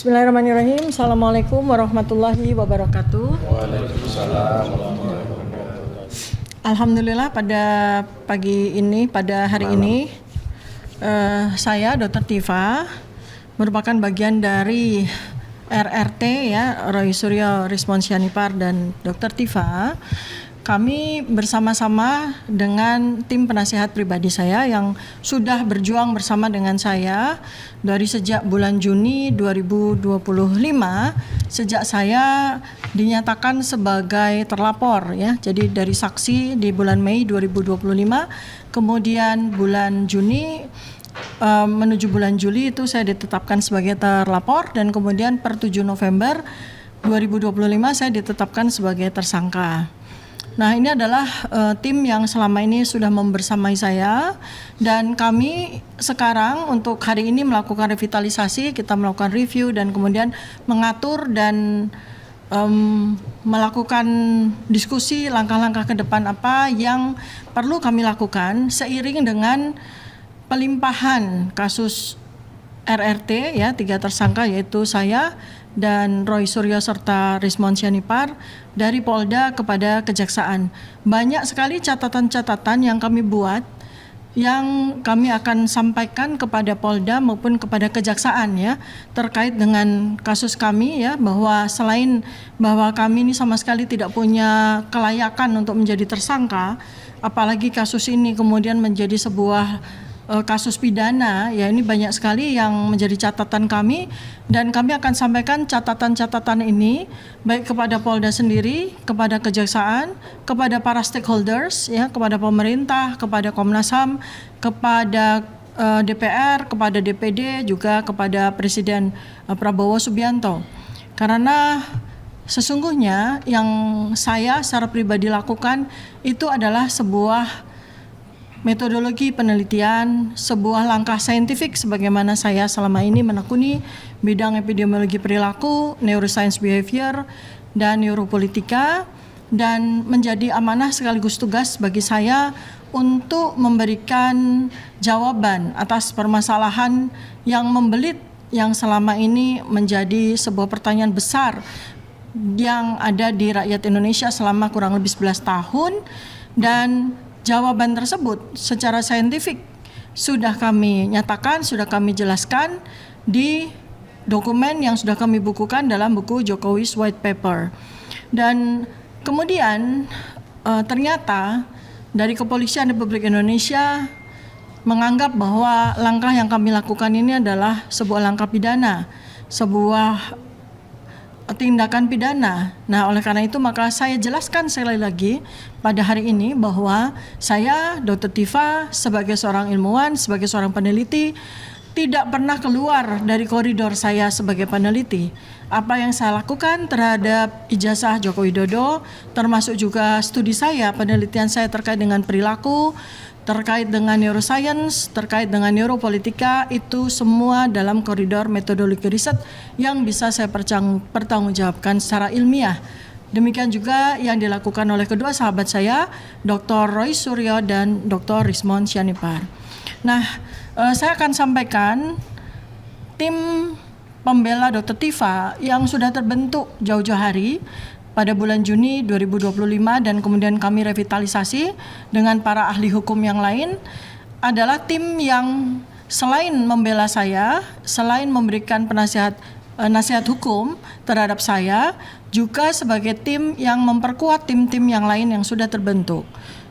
Bismillahirrahmanirrahim. Assalamualaikum warahmatullahi wabarakatuh. Waalaikumsalam warahmatullahi wabarakatuh. Alhamdulillah pada hari ini saya Dr. Tifa merupakan bagian dari RRT ya, Roy Suryo Rismonsianipar dan Dr. Tifa. Kami bersama-sama dengan tim penasihat pribadi saya yang sudah berjuang bersama dengan saya dari sejak bulan Juni 2025, sejak saya dinyatakan sebagai terlapor ya. Jadi dari saksi di bulan Mei 2025, kemudian bulan Juni menuju bulan Juli itu saya ditetapkan sebagai terlapor, dan kemudian per 7 November 2025 saya ditetapkan sebagai tersangka. Nah, ini adalah tim yang selama ini sudah membersamai saya, dan kami sekarang untuk hari ini melakukan revitalisasi, kita melakukan review dan kemudian mengatur dan melakukan diskusi langkah-langkah ke depan apa yang perlu kami lakukan seiring dengan pelimpahan kasus RRT ya, 3 tersangka yaitu saya dan Roy Suryo serta Rismonsianipar dari Polda kepada Kejaksaan. Banyak sekali catatan-catatan yang kami buat yang kami akan sampaikan kepada Polda maupun kepada Kejaksaan ya, terkait dengan kasus kami ya, bahwa selain bahwa kami ini sama sekali tidak punya kelayakan untuk menjadi tersangka, apalagi kasus ini kemudian menjadi sebuah kasus pidana ya, ini banyak sekali yang menjadi catatan kami, dan kami akan sampaikan catatan-catatan ini baik kepada Polda sendiri, kepada Kejaksaan, kepada para stakeholders ya, kepada pemerintah, kepada Komnas HAM, kepada DPR, kepada DPD, juga kepada Presiden Prabowo Subianto. Karena sesungguhnya yang saya secara pribadi lakukan itu adalah sebuah metodologi penelitian, sebuah langkah saintifik sebagaimana saya selama ini menekuni bidang epidemiologi perilaku, neuroscience behavior, dan neuropolitika, dan menjadi amanah sekaligus tugas bagi saya untuk memberikan jawaban atas permasalahan yang membelit yang selama ini menjadi sebuah pertanyaan besar yang ada di rakyat Indonesia selama kurang lebih 11 tahun, dan jawaban tersebut secara saintifik sudah kami nyatakan, sudah kami jelaskan di dokumen yang sudah kami bukukan dalam buku Jokowi's White Paper. Dan kemudian ternyata dari Kepolisian Republik Indonesia menganggap bahwa langkah yang kami lakukan ini adalah sebuah langkah pidana, sebuah tindakan pidana. Nah, oleh karena itu maka saya jelaskan sekali lagi pada hari ini bahwa saya Dr. Tifa sebagai seorang ilmuwan, sebagai seorang peneliti tidak pernah keluar dari koridor saya sebagai peneliti. Apa yang saya lakukan terhadap ijazah Joko Widodo, termasuk juga studi saya, penelitian saya terkait dengan perilaku, terkait dengan neuroscience, terkait dengan neuropolitika, itu semua dalam koridor metodologi riset yang bisa saya pertanggungjawabkan secara ilmiah. Demikian juga yang dilakukan oleh kedua sahabat saya, Dr. Roy Suryo dan Dr. Rismonsianipar. Nah, saya akan sampaikan tim pembela Dr. Tifa yang sudah terbentuk jauh-jauh hari pada bulan Juni 2025, dan kemudian kami revitalisasi dengan para ahli hukum yang lain, adalah tim yang selain membela saya, selain memberikan nasihat hukum terhadap saya, juga sebagai tim yang memperkuat tim-tim yang lain yang sudah terbentuk.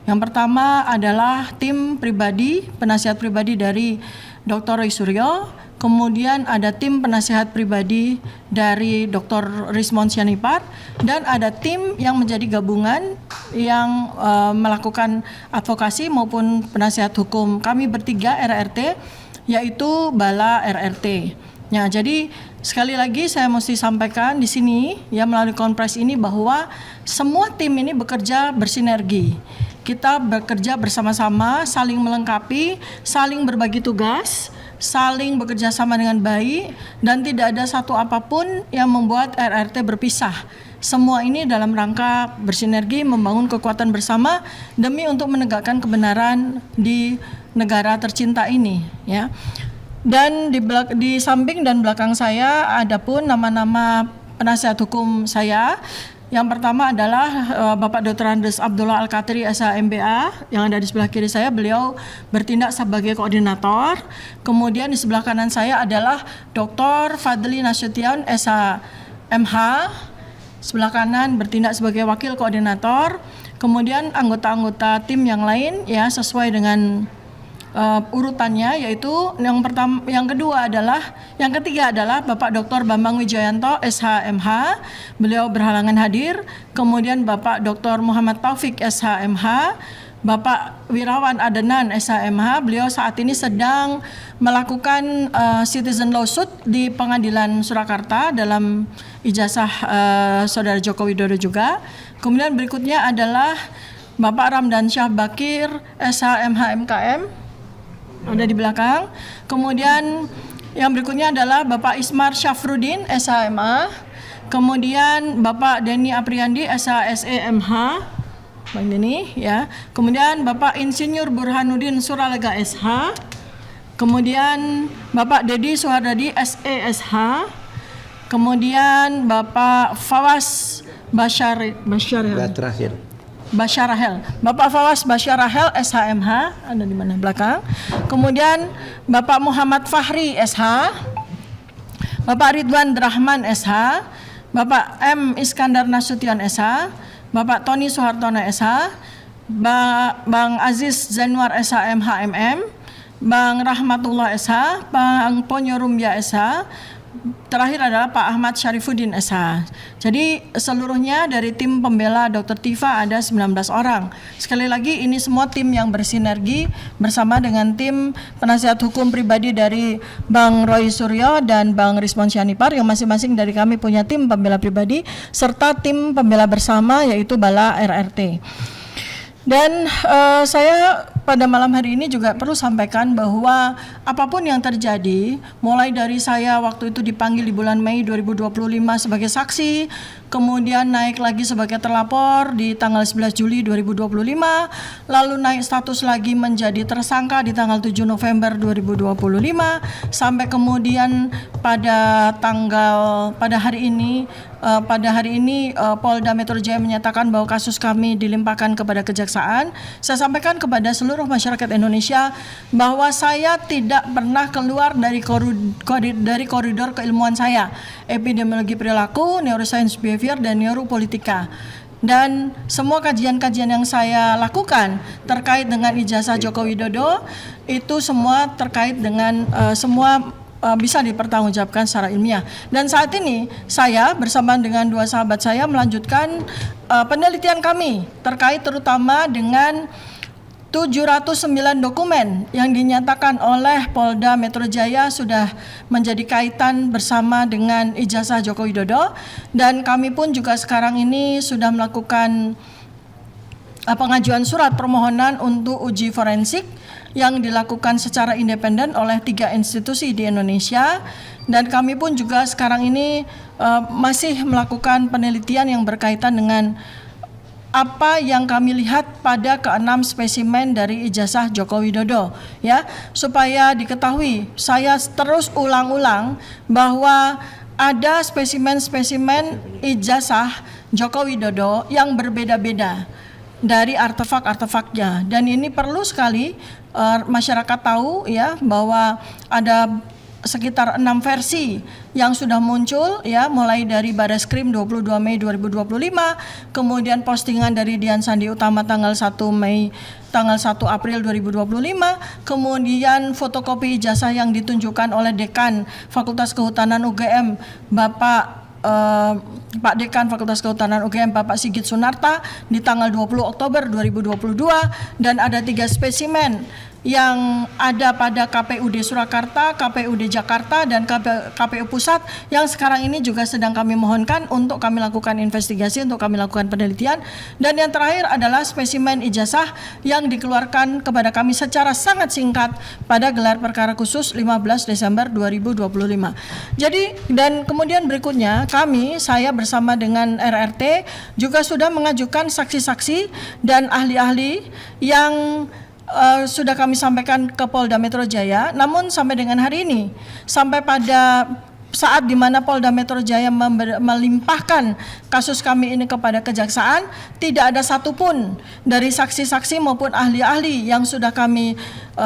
Yang pertama adalah tim pribadi, penasihat pribadi dari Dr. Roy Suryo, kemudian ada tim penasihat pribadi dari Dr. Rismonsianipar, dan ada tim yang menjadi gabungan yang melakukan advokasi maupun penasihat hukum kami bertiga RRT, yaitu Bala RRT. Nah, jadi sekali lagi saya mesti sampaikan di sini ya melalui konferensi ini bahwa semua tim ini bekerja bersinergi. Kita bekerja bersama-sama, saling melengkapi, saling berbagi tugas, saling bekerja sama dengan baik, dan tidak ada satu apapun yang membuat RRT berpisah. Semua ini dalam rangka bersinergi membangun kekuatan bersama demi untuk menegakkan kebenaran di negara tercinta ini ya. Dan di samping dan belakang saya ada pun nama-nama penasihat hukum saya. Yang pertama adalah Bapak Dr. Andes Abdullah Al-Katiri SH MBA yang ada di sebelah kiri saya. Beliau bertindak sebagai koordinator. Kemudian di sebelah kanan saya adalah Dr. Fadli Nasution SH MH. Sebelah kanan bertindak sebagai wakil koordinator. Kemudian anggota-anggota tim yang lain ya sesuai dengan urutannya, yaitu yang ketiga adalah Bapak Dr. Bambang Wijayanto SHMH, beliau berhalangan hadir. Kemudian Bapak Dr. Muhammad Taufik SHMH, Bapak Wirawan Adenan SHMH, beliau saat ini sedang melakukan citizen lawsuit di Pengadilan Surakarta dalam ijazah Saudara Joko Widodo juga. Kemudian berikutnya adalah Bapak Ramdan Syah Bakir SHMH MKM, ada di belakang. Kemudian yang berikutnya adalah Bapak Ismar Syafruddin SHMA. Kemudian Bapak Denny Apriandi SHSEMH, Bang Denny ya. Kemudian Bapak Insinyur Burhanuddin Suralega SH. Kemudian Bapak Dedi Suhardadi SESH. Kemudian Bapak Fawas Basyarahel, Bapak Fawas Basyarahel SHMH, ada di mana belakang. Kemudian Bapak Muhammad Fahri SH, Bapak Ridwan Drahman SH, Bapak M Iskandar Nasution SH, Bapak Tony Soehartono SH, Bang Aziz Zainwar SHMH MM, Bang Rahmatullah SH, Bang Ponyorumya SH. Terakhir adalah Pak Ahmad Syarifuddin SH. Jadi seluruhnya dari tim pembela Dr. Tifa ada 19 orang. Sekali lagi ini semua tim yang bersinergi bersama dengan tim penasihat hukum pribadi dari Bang Roy Suryo dan Bang Rizwan Syanipar, yang masing-masing dari kami punya tim pembela pribadi serta tim pembela bersama yaitu Bala RRT. Dan saya pada malam hari ini juga perlu sampaikan bahwa apapun yang terjadi, mulai dari saya waktu itu dipanggil di bulan Mei 2025 sebagai saksi, kemudian naik lagi sebagai terlapor di tanggal 11 Juli 2025, lalu naik status lagi menjadi tersangka di tanggal 7 November 2025, sampai kemudian pada hari ini Polda Metro Jaya menyatakan bahwa kasus kami dilimpahkan kepada kejaksaan. Saya sampaikan kepada seluruh masyarakat Indonesia bahwa saya tidak pernah keluar dari koridor keilmuan saya, epidemiologi perilaku, neuroscience behavior, dan neuropolitika. Dan semua kajian-kajian yang saya lakukan terkait dengan ijazah Joko Widodo itu semua terkait dengan bisa dipertanggungjawabkan secara ilmiah. Dan saat ini saya bersama dengan dua sahabat saya melanjutkan penelitian kami terkait terutama dengan 709 dokumen yang dinyatakan oleh Polda Metro Jaya sudah menjadi kaitan bersama dengan ijazah Joko Widodo, dan kami pun juga sekarang ini sudah melakukan pengajuan surat permohonan untuk uji forensik yang dilakukan secara independen oleh 3 institusi di Indonesia, dan kami pun juga sekarang ini masih melakukan penelitian yang berkaitan dengan apa yang kami lihat pada ke-6 spesimen dari ijazah Joko Widodo, ya, supaya diketahui. Saya terus ulang-ulang bahwa ada spesimen-spesimen ijazah Joko Widodo yang berbeda-beda dari artefak-artefaknya, dan ini perlu sekali masyarakat tahu ya bahwa ada sekitar 6 versi yang sudah muncul ya, mulai dari Bareskrim 22 Mei 2025, kemudian postingan dari Dian Sandi Utama tanggal 1 April 2025, kemudian fotokopi ijazah yang ditunjukkan oleh Dekan Fakultas Kehutanan UGM Pak Dekan Fakultas Kehutanan UGM Bapak Sigit Sunarta di tanggal 20 Oktober 2022, dan ada 3 spesimen yang ada pada KPUD Surakarta, KPUD Jakarta, dan KPU Pusat yang sekarang ini juga sedang kami mohonkan untuk kami lakukan investigasi, untuk kami lakukan penelitian. Dan yang terakhir adalah spesimen ijazah yang dikeluarkan kepada kami secara sangat singkat pada gelar perkara khusus 15 Desember 2025. Jadi, dan kemudian berikutnya saya bersama dengan RRT juga sudah mengajukan saksi-saksi dan ahli-ahli yang sudah kami sampaikan ke Polda Metro Jaya, namun sampai dengan hari ini, sampai pada saat di mana Polda Metro Jaya melimpahkan kasus kami ini kepada kejaksaan, tidak ada satupun dari saksi-saksi maupun ahli-ahli yang sudah kami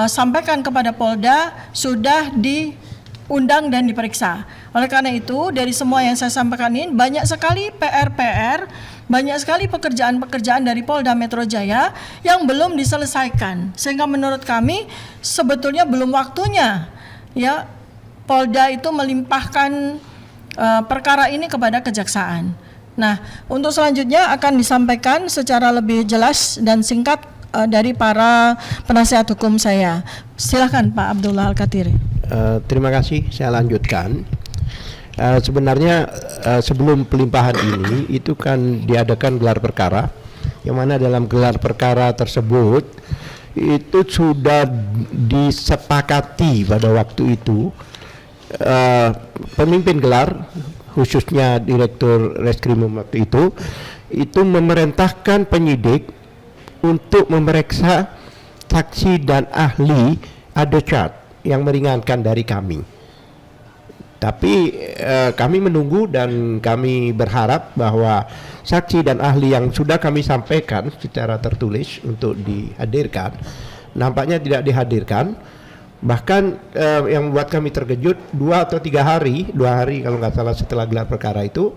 sampaikan kepada Polda sudah diundang dan diperiksa. Oleh karena itu, dari semua yang saya sampaikan ini, banyak sekali PR-PR, banyak sekali pekerjaan-pekerjaan dari Polda Metro Jaya yang belum diselesaikan. Sehingga menurut kami sebetulnya belum waktunya ya Polda itu melimpahkan perkara ini kepada kejaksaan. Nah, untuk selanjutnya akan disampaikan secara lebih jelas dan singkat dari para penasihat hukum saya. Silakan Pak Abdullah Al-Katiri. Terima kasih, saya lanjutkan. Sebenarnya sebelum pelimpahan ini itu kan diadakan gelar perkara, yang mana dalam gelar perkara tersebut itu sudah disepakati pada waktu itu pemimpin gelar, khususnya Direktur Reskrimum waktu itu memerintahkan penyidik untuk memeriksa saksi dan ahli ada chart yang meringankan dari kami. Tapi kami menunggu dan kami berharap bahwa saksi dan ahli yang sudah kami sampaikan secara tertulis untuk dihadirkan nampaknya tidak dihadirkan. Bahkan yang membuat kami terkejut 2 atau 3 hari, 2 hari kalau nggak salah setelah gelar perkara itu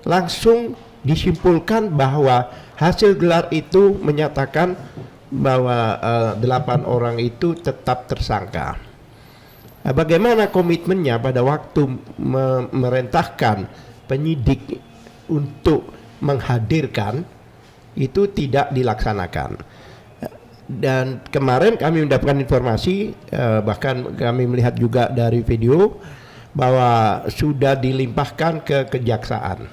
langsung disimpulkan bahwa hasil gelar itu menyatakan bahwa 8 orang itu tetap tersangka. Bagaimana komitmennya pada waktu memerintahkan penyidik untuk menghadirkan itu tidak dilaksanakan. Dan kemarin kami mendapatkan informasi, bahkan kami melihat juga dari video bahwa sudah dilimpahkan ke kejaksaan.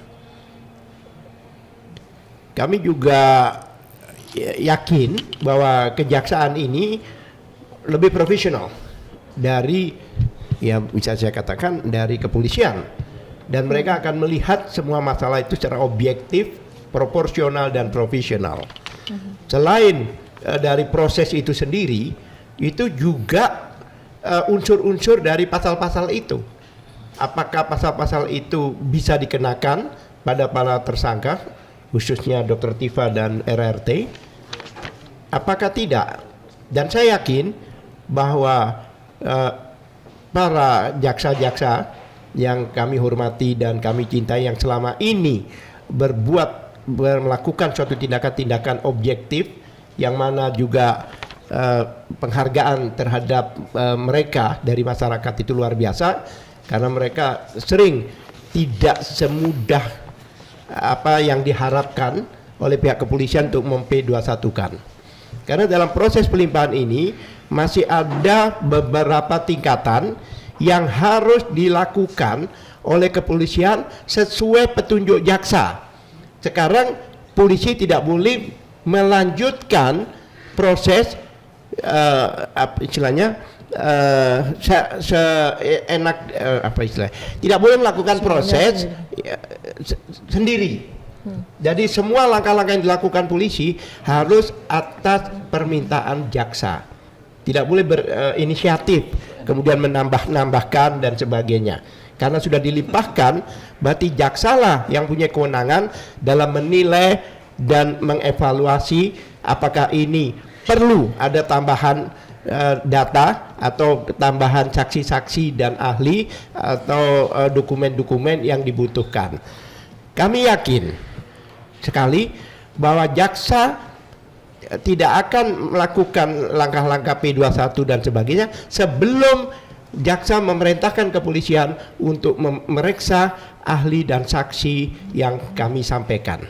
Kami juga yakin bahwa kejaksaan ini lebih profesional dari, ya bisa saya katakan, dari kepolisian, dan mereka akan melihat semua masalah itu secara objektif, proporsional dan profesional. Selain dari proses itu sendiri, itu juga unsur-unsur dari pasal-pasal itu. Apakah pasal-pasal itu bisa dikenakan pada para tersangka, khususnya Dr. Tifa dan RRT? Apakah tidak? Dan saya yakin bahwa para jaksa-jaksa yang kami hormati dan kami cintai yang selama ini melakukan suatu tindakan-tindakan objektif, yang mana juga penghargaan terhadap mereka dari masyarakat itu luar biasa, karena mereka sering tidak semudah apa yang diharapkan oleh pihak kepolisian untuk mem-P21-kan. Karena dalam proses pelimpahan ini masih ada beberapa tingkatan yang harus dilakukan oleh kepolisian sesuai petunjuk jaksa. Sekarang polisi tidak boleh melanjutkan proses istilahnya seenak apa istilahnya, tidak boleh melakukan proses sendiri. Jadi semua langkah-langkah yang dilakukan polisi harus atas permintaan jaksa, tidak boleh berinisiatif kemudian menambah-nambahkan dan sebagainya. Karena sudah dilimpahkan, berarti jaksalah yang punya kewenangan dalam menilai dan mengevaluasi apakah ini perlu ada tambahan data atau tambahan saksi-saksi dan ahli atau dokumen-dokumen yang dibutuhkan. Kami yakin sekali bahwa jaksa tidak akan melakukan langkah-langkah P21 dan sebagainya sebelum jaksa memerintahkan kepolisian untuk memeriksa ahli dan saksi yang kami sampaikan.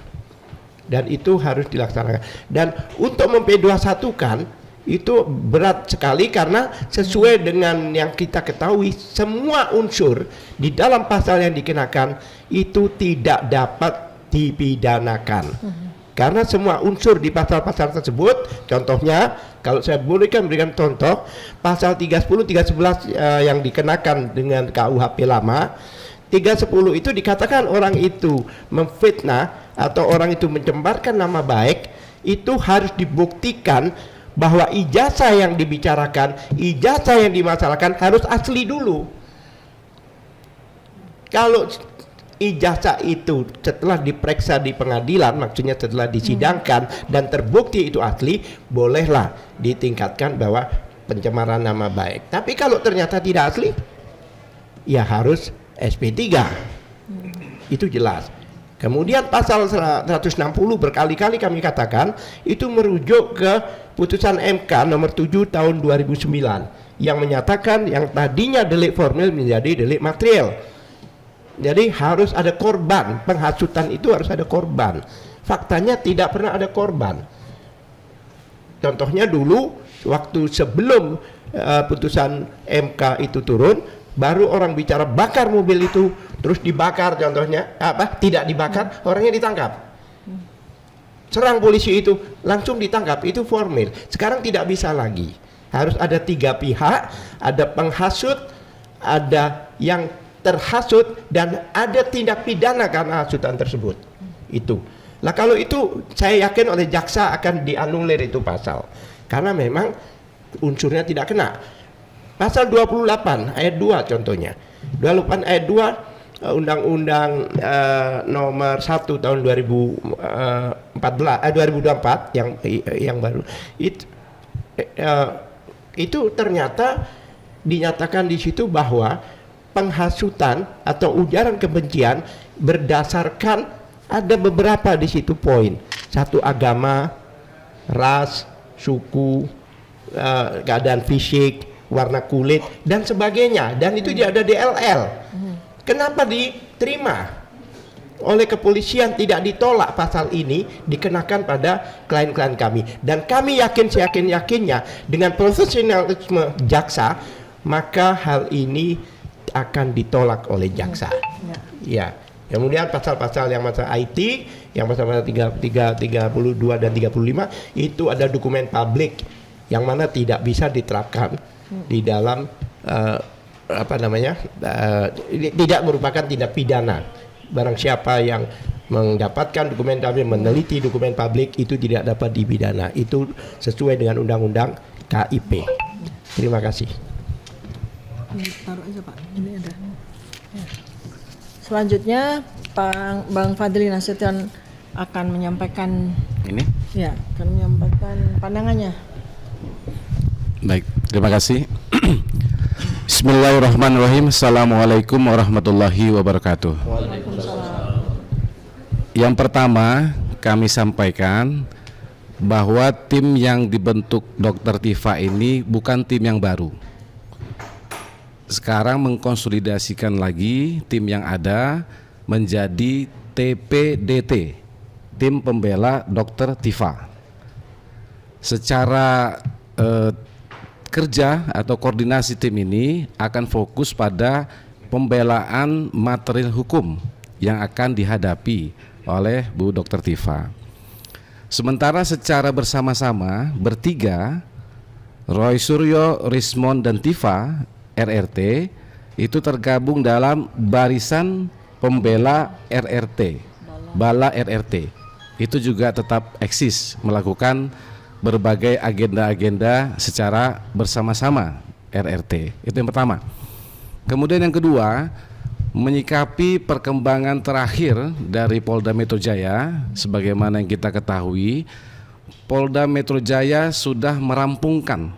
Dan itu harus dilaksanakan. Dan untuk mem-P21-kan itu berat sekali, karena sesuai dengan yang kita ketahui, semua unsur di dalam pasal yang dikenakan itu tidak dapat dipidanakan. Karena semua unsur di pasal-pasal tersebut, contohnya kalau saya bolehkan berikan contoh, pasal 310, 311 yang dikenakan dengan KUHP lama, 310 itu dikatakan orang itu memfitnah atau orang itu mencembarkan nama baik itu harus dibuktikan bahwa ijazah yang dibicarakan, ijazah yang dimasalahkan harus asli dulu. Kalau ijazah itu setelah diperiksa di pengadilan, maksudnya setelah disidangkan dan terbukti itu asli, bolehlah ditingkatkan bahwa pencemaran nama baik. Tapi kalau ternyata tidak asli, ya harus SP3. Itu jelas. Kemudian pasal 160 berkali-kali kami katakan itu merujuk ke putusan MK nomor 7 tahun 2009 yang menyatakan yang tadinya delik formil menjadi delik material. Jadi harus ada korban, penghasutan itu harus ada korban. Faktanya tidak pernah ada korban. Contohnya dulu waktu sebelum putusan MK itu turun, baru orang bicara bakar mobil itu, terus dibakar, contohnya tidak dibakar, orangnya ditangkap. Serang polisi itu langsung ditangkap, itu formil. Sekarang tidak bisa lagi, harus ada 3 pihak, ada penghasut, ada yang terhasut, dan ada tindak pidana karena hasutan tersebut. Itu. Lah kalau itu saya yakin oleh jaksa akan dianulir itu pasal, karena memang unsurnya tidak kena. Pasal 28 ayat 2 contohnya. 28 ayat 2 Undang-Undang nomor 1 tahun 2024 yang baru. Itu ternyata dinyatakan di situ bahwa penghasutan atau ujaran kebencian berdasarkan ada beberapa di situ poin. Satu, agama, ras, suku, keadaan fisik, warna kulit dan sebagainya, dan itu tidak ada DLL. Kenapa diterima oleh kepolisian, tidak ditolak pasal ini dikenakan pada klien-klien kami, dan kami yakin seyakin-yakinnya dengan profesionalisme jaksa, maka hal ini akan ditolak oleh jaksa. Ya. Kemudian pasal-pasal yang masalah IT, yang pasal-pasal 32 dan 35 itu ada dokumen publik yang mana tidak bisa diterapkan di dalam tidak merupakan tindak pidana. Barang siapa yang mendapatkan dokumen publik, meneliti dokumen publik, itu tidak dapat dipidana. Itu sesuai dengan undang-undang KIP. Terima kasih. Taruh aja Pak, ini ada. Ya. Selanjutnya Bang Fadli Nasution akan menyampaikan akan menyampaikan pandangannya. Baik, terima kasih. Bismillahirrahmanirrahim. Assalamualaikum warahmatullahi wabarakatuh. Yang pertama, kami sampaikan bahwa tim yang dibentuk Dr. Tifa ini bukan tim yang baru. Sekarang mengkonsolidasikan lagi tim yang ada menjadi TPDT, Tim Pembela Dr. Tifa. Secara kerja atau koordinasi tim ini akan fokus pada pembelaan material hukum yang akan dihadapi oleh Bu Dr. Tifa. Sementara secara bersama-sama bertiga, Roy Suryo, Rismond dan Tifa RRT itu tergabung dalam barisan pembela RRT, Bala RRT. Itu juga tetap eksis melakukan berbagai agenda-agenda secara bersama-sama RRT. Itu yang pertama. Kemudian yang kedua, menyikapi perkembangan terakhir dari Polda Metro Jaya, sebagaimana yang kita ketahui, Polda Metro Jaya sudah merampungkan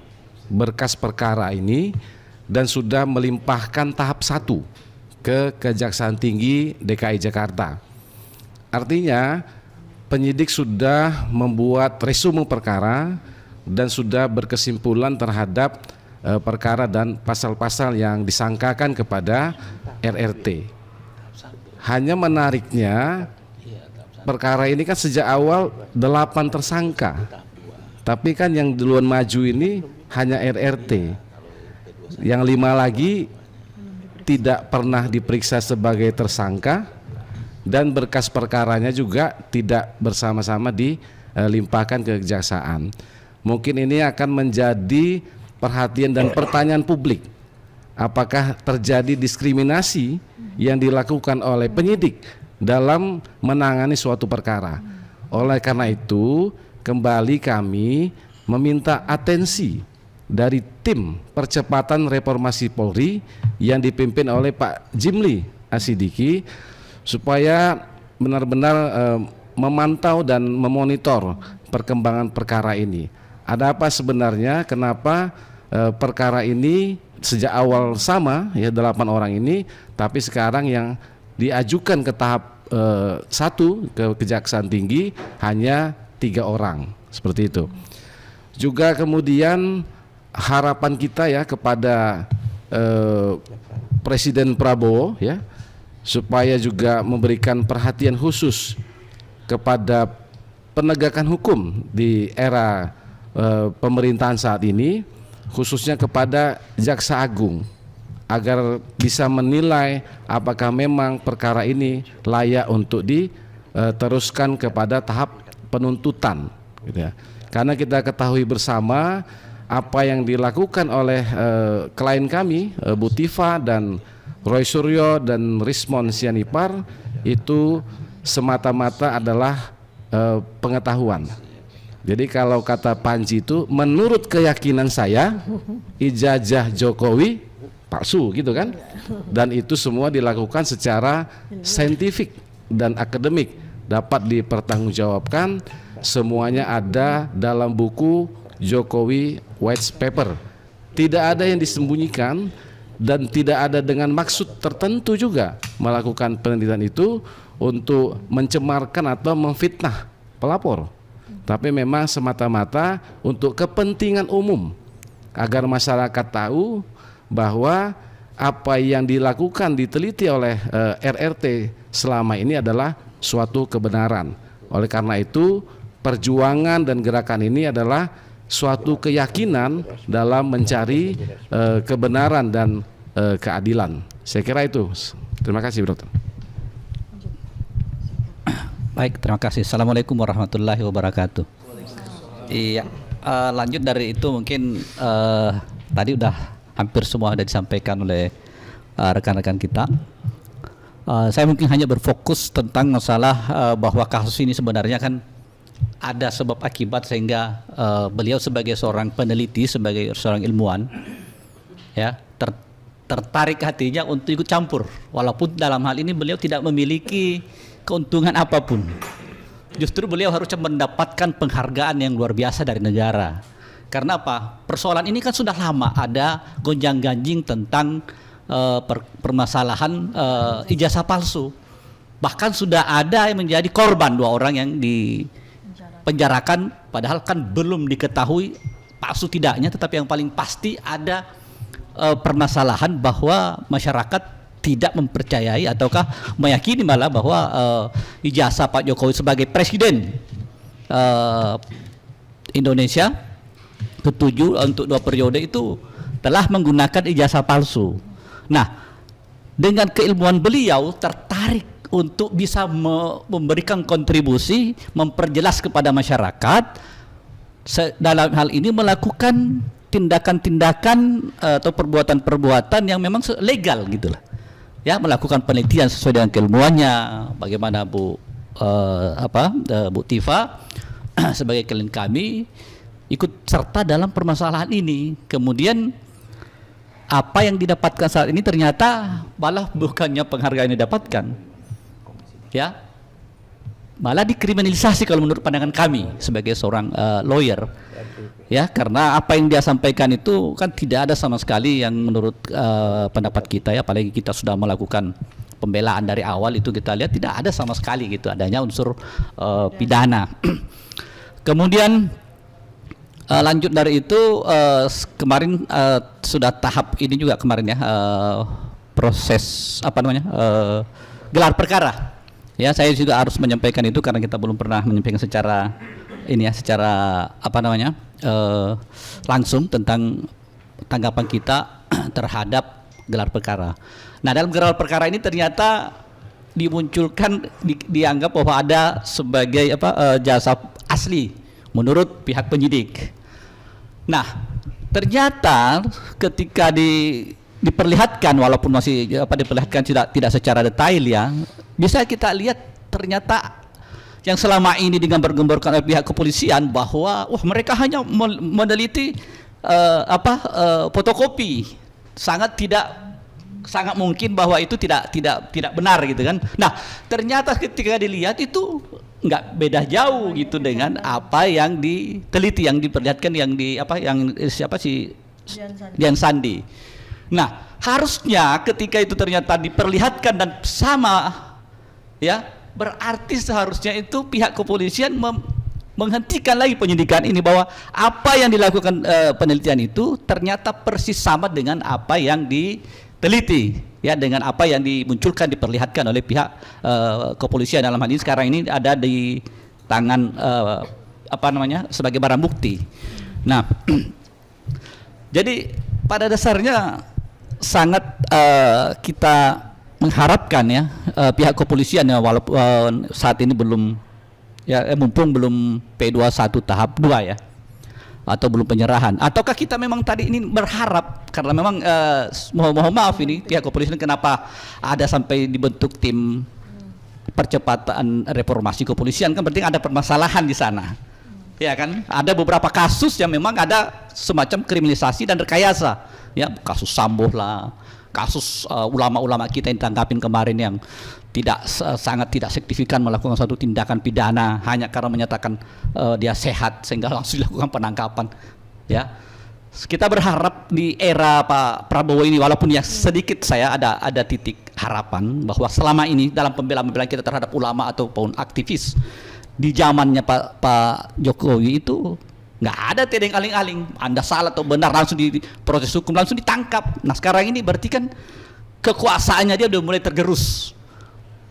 berkas perkara ini dan sudah melimpahkan tahap 1 ke Kejaksaan Tinggi DKI Jakarta. Artinya penyidik sudah membuat resume perkara dan sudah berkesimpulan terhadap perkara dan pasal-pasal yang disangkakan kepada RRT. Hanya menariknya, perkara ini kan sejak awal 8 tersangka, tapi kan yang duluan maju ini hanya RRT. Yang 5 lagi tidak pernah diperiksa sebagai tersangka, dan berkas perkaranya juga tidak bersama-sama dilimpahkan ke kejaksaan. Mungkin ini akan menjadi perhatian dan pertanyaan publik. Apakah terjadi diskriminasi yang dilakukan oleh penyidik dalam menangani suatu perkara? Oleh karena itu, kembali kami meminta atensi dari tim percepatan reformasi Polri yang dipimpin oleh Pak Jimli Asidiki supaya benar-benar memantau dan memonitor perkembangan perkara ini. Ada apa sebenarnya, kenapa perkara ini sejak awal sama ya 8 orang ini, tapi sekarang yang diajukan ke tahap 1 ke Kejaksaan Tinggi hanya 3 orang, seperti itu. Juga kemudian harapan kita ya kepada Presiden Prabowo ya, supaya juga memberikan perhatian khusus kepada penegakan hukum di era pemerintahan saat ini, khususnya kepada Jaksa Agung, agar bisa menilai apakah memang perkara ini layak untuk diteruskan kepada tahap penuntutan, gitu ya. Karena kita ketahui bersama apa yang dilakukan oleh klien kami, Bu Tifa dan Roy Suryo dan Rismon Sianipar, itu semata-mata adalah pengetahuan. Jadi kalau kata Panji itu, menurut keyakinan saya ijazah Jokowi palsu gitu kan, dan itu semua dilakukan secara saintifik dan akademik, dapat dipertanggungjawabkan, semuanya ada dalam buku Jokowi White Paper, tidak ada yang disembunyikan dan tidak ada dengan maksud tertentu juga melakukan penelitian itu untuk mencemarkan atau memfitnah pelapor, tapi memang semata-mata untuk kepentingan umum, agar masyarakat tahu bahwa apa yang dilakukan, diteliti oleh RRT selama ini adalah suatu kebenaran. Oleh karena itu, perjuangan dan gerakan ini adalah suatu keyakinan dalam mencari kebenaran dan keadilan. Saya kira itu. Terima kasih, Dokter. Baik, terima kasih. Assalamualaikum warahmatullahi wabarakatuh. Iya, lanjut dari itu mungkin tadi udah hampir semua sudah disampaikan oleh rekan-rekan kita. Saya mungkin hanya berfokus tentang masalah bahwa kasus ini sebenarnya kan ada sebab akibat, sehingga beliau sebagai seorang peneliti, sebagai seorang ilmuwan, ya tertarik hatinya untuk ikut campur, walaupun dalam hal ini beliau tidak memiliki keuntungan apapun. Justru beliau harusnya mendapatkan penghargaan yang luar biasa dari negara. Karena apa? Persoalan ini kan sudah lama ada gonjang-ganjing tentang permasalahan ijazah palsu. Bahkan sudah ada yang menjadi korban, 2 orang yang dipenjarakan, padahal kan belum diketahui palsu tidaknya, tetapi yang paling pasti ada permasalahan bahwa masyarakat tidak mempercayai ataukah meyakini malah bahwa ijazah Pak Jokowi sebagai presiden Indonesia ke-7 untuk 2 periode itu telah menggunakan ijazah palsu. Nah, dengan keilmuan beliau tertarik untuk bisa memberikan kontribusi, memperjelas kepada masyarakat dalam hal ini melakukan tindakan-tindakan atau perbuatan-perbuatan yang memang legal gitulah. Ya, melakukan penelitian sesuai dengan keilmuannya. Bagaimana Bu Tifa sebagai klien kami ikut serta dalam permasalahan ini. Kemudian apa yang didapatkan saat ini ternyata malah bukannya penghargaan yang didapatkan, ya, malah dikriminalisasi kalau menurut pandangan kami sebagai seorang lawyer. Ya, karena apa yang dia sampaikan itu kan tidak ada sama sekali yang menurut pendapat kita, ya, apalagi kita sudah melakukan pembelaan dari awal, itu kita lihat tidak ada sama sekali gitu, adanya unsur pidana. Kemudian lanjut dari itu kemarin sudah tahap ini juga kemarin ya, proses gelar perkara. Ya, saya juga harus menyampaikan itu karena kita belum pernah menyampaikan secara ini ya, secara langsung tentang tanggapan kita terhadap gelar perkara. Nah, dalam gelar perkara ini ternyata dimunculkan, dianggap bahwa ada sebagai jasa asli menurut pihak penyidik. Nah, ternyata ketika diperlihatkan, walaupun masih diperlihatkan tidak secara detail ya, bisa kita lihat ternyata yang selama ini digambar-gemborkan oleh pihak kepolisian bahwa mereka hanya meneliti fotokopi, sangat mungkin bahwa itu tidak benar gitu kan. Nah, ternyata ketika dilihat itu nggak beda jauh gitu dengan apa yang diteliti, yang diperlihatkan, yang siapa sih, Dian Sandi. Nah, harusnya ketika itu ternyata diperlihatkan dan sama, ya, berarti seharusnya itu pihak kepolisian menghentikan lagi penyidikan ini, bahwa apa yang dilakukan penelitian itu ternyata persis sama dengan apa yang diteliti, ya, dengan apa yang dimunculkan, diperlihatkan oleh pihak kepolisian. Dalam hal ini sekarang ini ada di tangan sebagai barang bukti. Nah, jadi pada dasarnya sangat kita mengharapkan, ya, pihak kepolisian, ya, walaupun saat ini belum, ya, mumpung belum P21 tahap 2, ya, atau belum penyerahan, ataukah kita memang tadi ini berharap karena memang mohon maaf ini pihak kepolisian kenapa ada sampai dibentuk tim percepatan reformasi kepolisian, kan berarti ada permasalahan di sana, ya kan? Ada beberapa kasus yang memang ada semacam kriminalisasi dan rekayasa, ya, kasus Sambo lah, kasus ulama-ulama kita yang ditangkapin kemarin yang sangat tidak signifikan melakukan suatu tindakan pidana hanya karena menyatakan dia sehat sehingga langsung dilakukan penangkapan, ya. Kita berharap di era Pak Prabowo ini, walaupun ya sedikit saya ada titik harapan bahwa selama ini dalam pembelaan kita terhadap ulama ataupun aktivis di zamannya Pak Jokowi itu nggak ada tedeng aling-aling, Anda salah atau benar langsung di proses hukum, langsung ditangkap. Nah, sekarang ini berarti kan kekuasaannya dia udah mulai tergerus,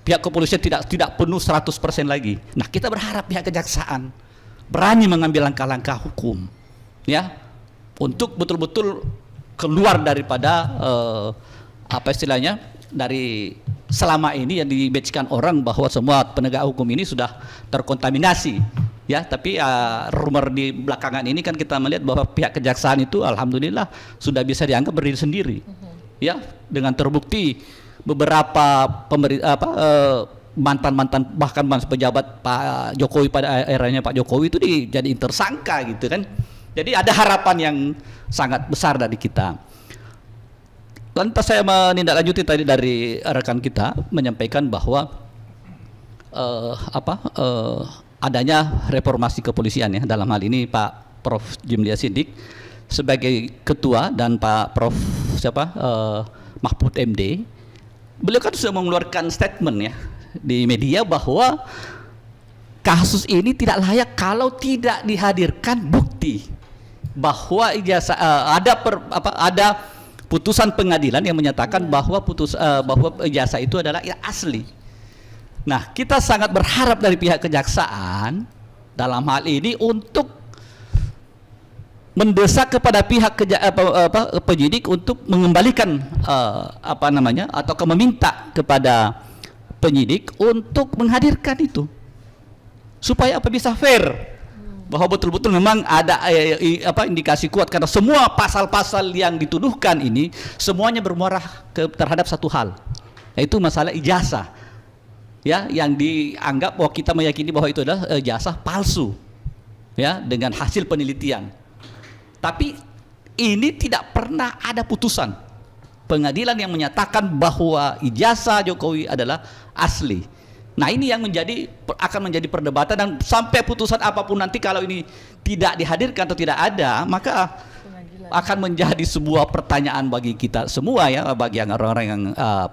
pihak kepolisian tidak penuh 100% lagi. Nah, kita berharap pihak kejaksaan berani mengambil langkah-langkah hukum, ya, untuk betul-betul keluar daripada dari selama ini yang dibeckan orang bahwa semua penegak hukum ini sudah terkontaminasi, ya. Tapi rumor di belakangan ini kan kita melihat bahwa pihak kejaksaan itu alhamdulillah sudah bisa dianggap berdiri sendiri, ya, dengan terbukti beberapa mantan bahkan pejabat Pak Jokowi pada eranya Pak Jokowi itu dijadiin tersangka gitu kan. Jadi ada harapan yang sangat besar dari kita. Lantas saya menindaklanjuti tadi dari rekan kita menyampaikan bahwa adanya reformasi kepolisian, ya, dalam hal ini Pak Prof Jimlia Siddiq sebagai ketua dan Pak Prof Mahfud MD, beliau kan sudah mengeluarkan statement, ya, di media bahwa kasus ini tidak layak kalau tidak dihadirkan bukti bahwa ada putusan pengadilan yang menyatakan bahwa ijazah itu adalah asli. Nah, kita sangat berharap dari pihak kejaksaan dalam hal ini untuk mendesak kepada pihak penyidik untuk mengembalikan atau meminta kepada penyidik untuk menghadirkan itu supaya bisa fair, bahwa betul-betul memang ada indikasi kuat, karena semua pasal-pasal yang dituduhkan ini semuanya bermuara terhadap satu hal, yaitu masalah ijazah, ya, yang dianggap bahwa kita meyakini bahwa itu adalah ijazah palsu, ya, dengan hasil penelitian. Tapi ini tidak pernah ada putusan pengadilan yang menyatakan bahwa ijazah Jokowi adalah asli. Nah, ini yang akan menjadi perdebatan, dan sampai putusan apapun nanti kalau ini tidak dihadirkan atau tidak ada, maka akan menjadi sebuah pertanyaan bagi kita semua, ya, bagi orang-orang yang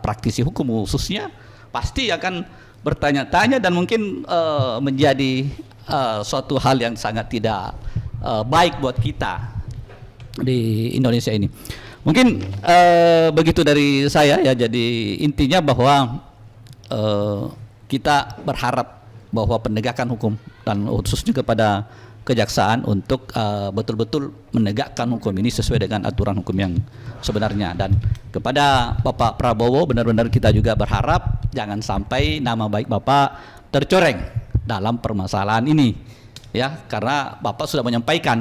praktisi hukum khususnya, pasti akan bertanya-tanya dan mungkin menjadi suatu hal yang sangat tidak baik buat kita di Indonesia ini. Mungkin begitu dari saya, ya. Jadi intinya bahwa kita berharap bahwa penegakan hukum dan khususnya kepada kejaksaan untuk betul-betul menegakkan hukum ini sesuai dengan aturan hukum yang sebenarnya. Dan kepada Bapak Prabowo, benar-benar kita juga berharap jangan sampai nama baik Bapak tercoreng dalam permasalahan ini, ya, karena Bapak sudah menyampaikan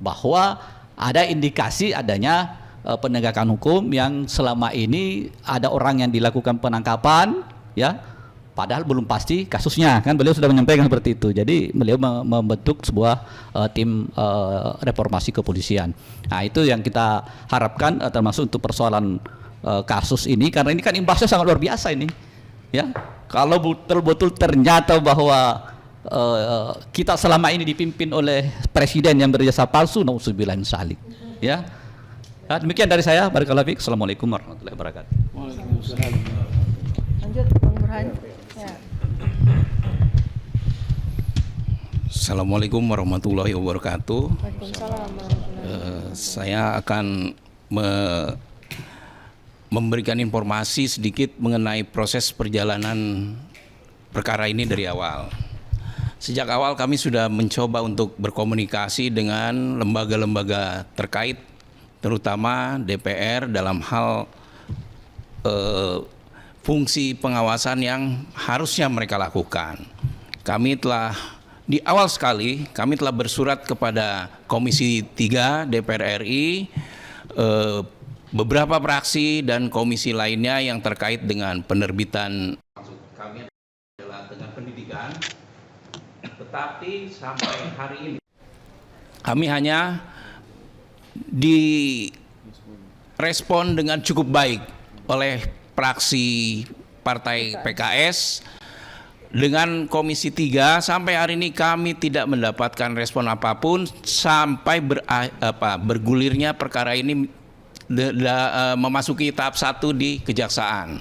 bahwa ada indikasi adanya penegakan hukum yang selama ini ada orang yang dilakukan penangkapan, ya, Padahal belum pasti kasusnya, kan beliau sudah menyampaikan seperti itu. Jadi beliau membentuk sebuah tim reformasi kepolisian. Nah itu yang kita harapkan termasuk untuk persoalan kasus ini, karena ini kan imbasnya sangat luar biasa ini. Ya, kalau betul-betul ternyata bahwa kita selama ini dipimpin oleh presiden yang berjasa palsu, nauzubillah min dzalik. Ya. Nah, demikian dari saya. Barakallahu fiik. Assalamualaikum warahmatullahi wabarakatuh. Lanjut Bang Burhan. Ya. Assalamualaikum warahmatullahi wabarakatuh. Waalaikumsalam warahmatullahi Saya akan memberikan informasi sedikit mengenai proses perjalanan perkara ini dari awal. Sejak awal kami sudah mencoba untuk berkomunikasi dengan lembaga-lembaga terkait, terutama DPR dalam hal fungsi pengawasan yang harusnya mereka lakukan. Kami telah di awal sekali kami telah bersurat kepada Komisi 3 DPR RI, beberapa fraksi dan komisi lainnya yang terkait dengan penerbitan. Maksud kami adalah dengan pendidikan, tetapi sampai hari ini kami hanya direspon dengan cukup baik oleh fraksi Partai PKS. Dengan Komisi 3 sampai hari ini kami tidak mendapatkan respon apapun sampai bergulirnya perkara ini memasuki tahap 1 di Kejaksaan.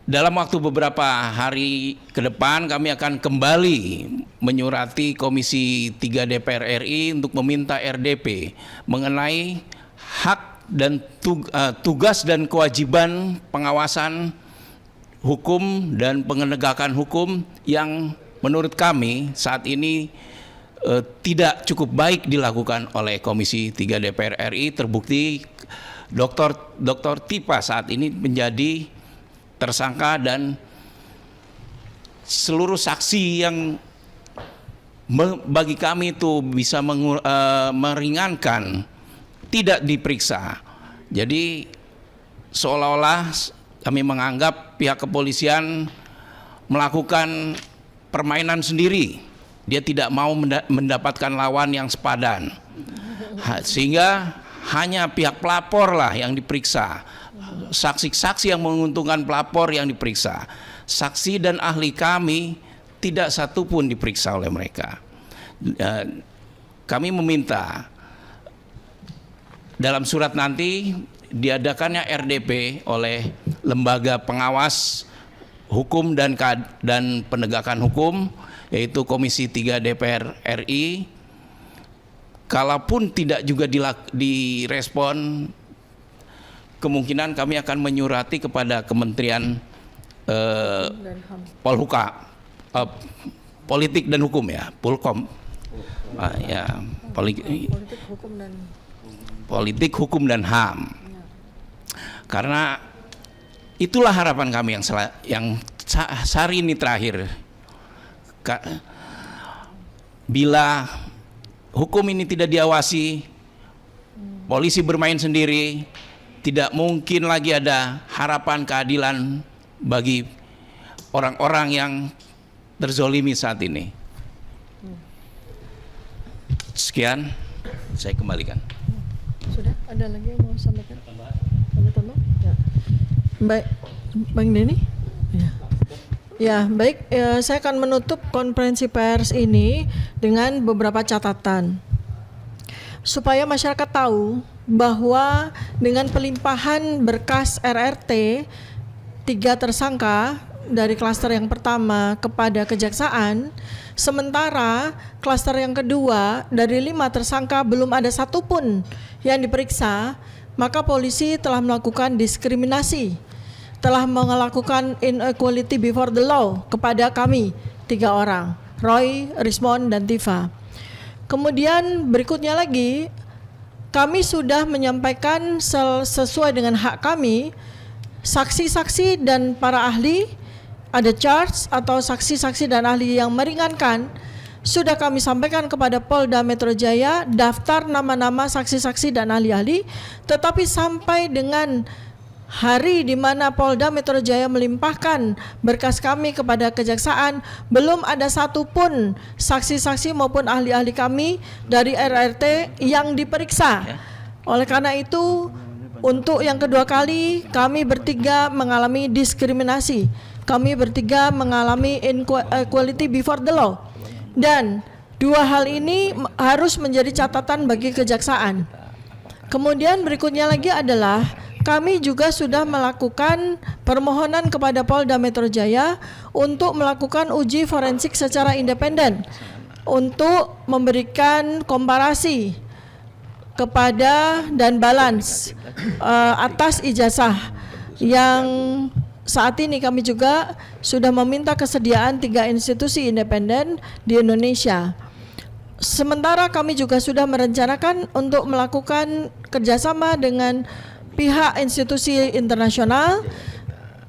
Dalam waktu beberapa hari ke depan kami akan kembali menyurati Komisi 3 DPR RI untuk meminta RDP mengenai hak dan tugas dan kewajiban pengawasan hukum dan penegakan hukum yang menurut kami saat ini tidak cukup baik dilakukan oleh Komisi 3 DPR RI. Terbukti Dr. Tipa saat ini menjadi tersangka dan seluruh saksi yang bagi kami itu bisa meringankan tidak diperiksa. Jadi seolah-olah kami menganggap pihak kepolisian melakukan permainan sendiri. Dia tidak mau mendapatkan lawan yang sepadan, sehingga hanya pihak pelapor lah yang diperiksa. Saksi-saksi yang menguntungkan pelapor yang diperiksa. Saksi dan ahli kami tidak satu pun diperiksa oleh mereka. Kami meminta dalam surat nanti diadakannya RDP oleh lembaga pengawas hukum dan penegakan hukum, yaitu Komisi 3 DPR RI. Kalaupun tidak juga direspon, kemungkinan kami akan menyurati kepada Kementerian Polhukam, Politik dan Hukum ya, Polkom, Politik Hukum dan HAM. Karena itulah harapan kami yang hari ini terakhir. Bila hukum ini tidak diawasi, polisi bermain sendiri, tidak mungkin lagi ada harapan keadilan bagi orang-orang yang terzolimi saat ini. Sekian, saya kembalikan. Sudah ada lagi yang mau sampaikan? Tambah? Ya. Baik, Bang Denny. Ya. Ya, baik. Saya akan menutup konferensi pers ini dengan beberapa catatan supaya masyarakat tahu bahwa dengan pelimpahan berkas RRT 3 tersangka dari klaster yang pertama kepada kejaksaan, sementara klaster yang kedua dari 5 tersangka belum ada satupun yang diperiksa, maka polisi telah melakukan diskriminasi, telah melakukan inequality before the law kepada kami 3 orang, Roy, Rismond, dan Tifa. Kemudian berikutnya lagi, kami sudah menyampaikan sesuai dengan hak kami, saksi-saksi dan para ahli, ada charge atau saksi-saksi dan ahli yang meringankan, sudah kami sampaikan kepada Polda Metro Jaya daftar nama-nama saksi-saksi dan ahli-ahli, tetapi sampai dengan hari di mana Polda Metro Jaya melimpahkan berkas kami kepada kejaksaan, belum ada satupun saksi-saksi maupun ahli-ahli kami dari RRT yang diperiksa. Oleh karena itu, untuk yang kedua kali kami bertiga mengalami diskriminasi. Kami bertiga mengalami inequality before the law. Dan dua hal ini harus menjadi catatan bagi kejaksaan. Kemudian berikutnya lagi adalah kami juga sudah melakukan permohonan kepada Polda Metro Jaya untuk melakukan uji forensik secara independen untuk memberikan komparasi kepada dan balance atas ijazah yang saat ini kami juga sudah meminta kesediaan 3 institusi independen di Indonesia. Sementara kami juga sudah merencanakan untuk melakukan kerjasama dengan pihak institusi internasional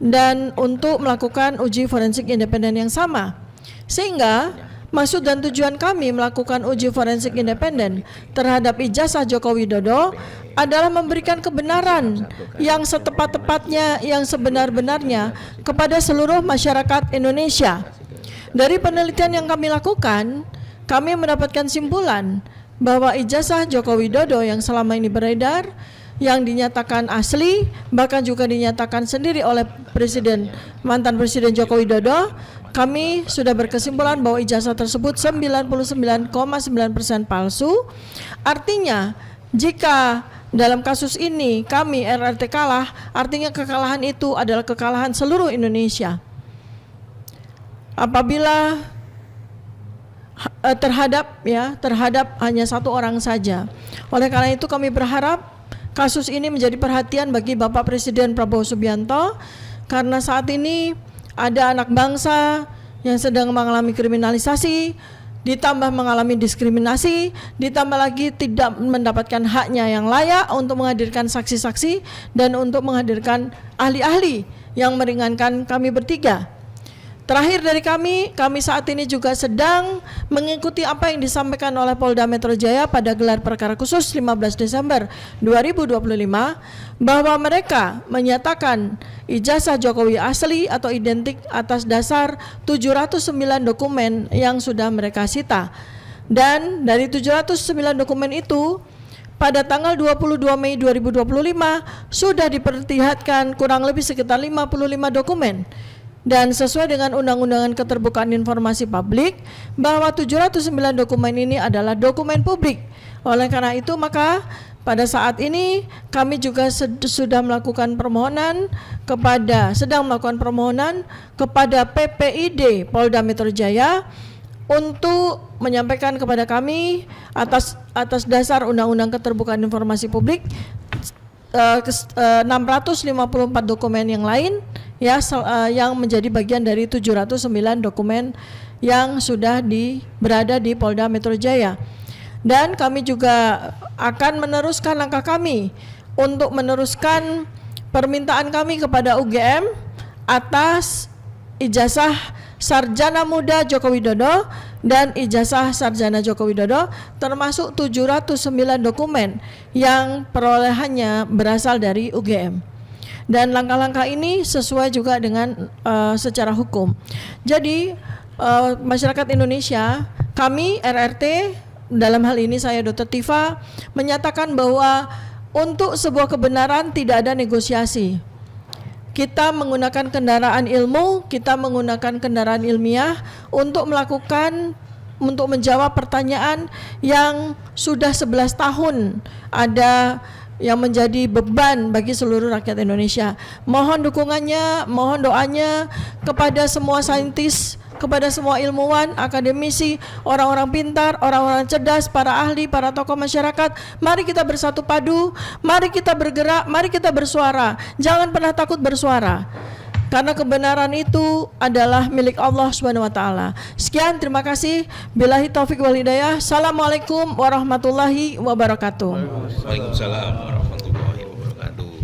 dan untuk melakukan uji forensik independen yang sama. Sehingga maksud dan tujuan kami melakukan uji forensik independen terhadap ijazah Joko Widodo adalah memberikan kebenaran yang setepat-tepatnya, yang sebenar-benarnya kepada seluruh masyarakat Indonesia. Dari penelitian yang kami lakukan, kami mendapatkan simpulan bahwa ijazah Joko Widodo yang selama ini beredar, yang dinyatakan asli, bahkan juga dinyatakan sendiri oleh mantan Presiden Joko Widodo, kami sudah berkesimpulan bahwa ijazah tersebut 99,9% palsu. Artinya, jika dalam kasus ini kami RRT kalah, artinya kekalahan itu adalah kekalahan seluruh Indonesia. Apabila terhadap hanya satu orang saja. Oleh karena itu kami berharap kasus ini menjadi perhatian bagi Bapak Presiden Prabowo Subianto, karena saat ini ada anak bangsa yang sedang mengalami kriminalisasi, ditambah mengalami diskriminasi, ditambah lagi tidak mendapatkan haknya yang layak untuk menghadirkan saksi-saksi dan untuk menghadirkan ahli-ahli yang meringankan kami bertiga. Terakhir dari kami saat ini juga sedang mengikuti apa yang disampaikan oleh Polda Metro Jaya pada gelar perkara khusus 15 Desember 2025 bahwa mereka menyatakan ijazah Jokowi asli atau identik atas dasar 709 dokumen yang sudah mereka sita. Dan dari 709 dokumen itu pada tanggal 22 Mei 2025 sudah diperlihatkan kurang lebih sekitar 55 dokumen. Dan sesuai dengan Undang-Undangan Keterbukaan Informasi Publik bahwa 709 dokumen ini adalah dokumen publik. Oleh karena itu maka pada saat ini kami juga sedang melakukan permohonan kepada PPID Polda Metro Jaya untuk menyampaikan kepada kami atas dasar Undang-Undang Keterbukaan Informasi Publik 654 dokumen yang lain yang menjadi bagian dari 709 dokumen yang sudah berada di Polda Metro Jaya. Dan kami juga akan meneruskan langkah kami untuk meneruskan permintaan kami kepada UGM atas ijazah Sarjana Muda Joko Widodo dan ijazah Sarjana Joko Widodo, termasuk 709 dokumen yang perolehannya berasal dari UGM. Dan langkah-langkah ini sesuai juga dengan secara hukum. Jadi masyarakat Indonesia, kami RRT, dalam hal ini saya Dr. Tifa, menyatakan bahwa untuk sebuah kebenaran tidak ada negosiasi. Kita menggunakan kendaraan ilmu, kita menggunakan kendaraan ilmiah untuk menjawab pertanyaan yang sudah 11 tahun ada yang menjadi beban bagi seluruh rakyat Indonesia. Mohon dukungannya, mohon doanya kepada semua saintis, kepada semua ilmuwan, akademisi, orang-orang pintar, orang-orang cerdas, para ahli, para tokoh masyarakat. Mari kita bersatu padu, mari kita bergerak, mari kita bersuara. Jangan pernah takut bersuara. Karena kebenaran itu adalah milik Allah Subhanahu wa taala. Sekian, terima kasih. Billahi taufik wal hidayah. Assalamualaikum warahmatullahi wabarakatuh. Waalaikumsalam warahmatullahi wabarakatuh.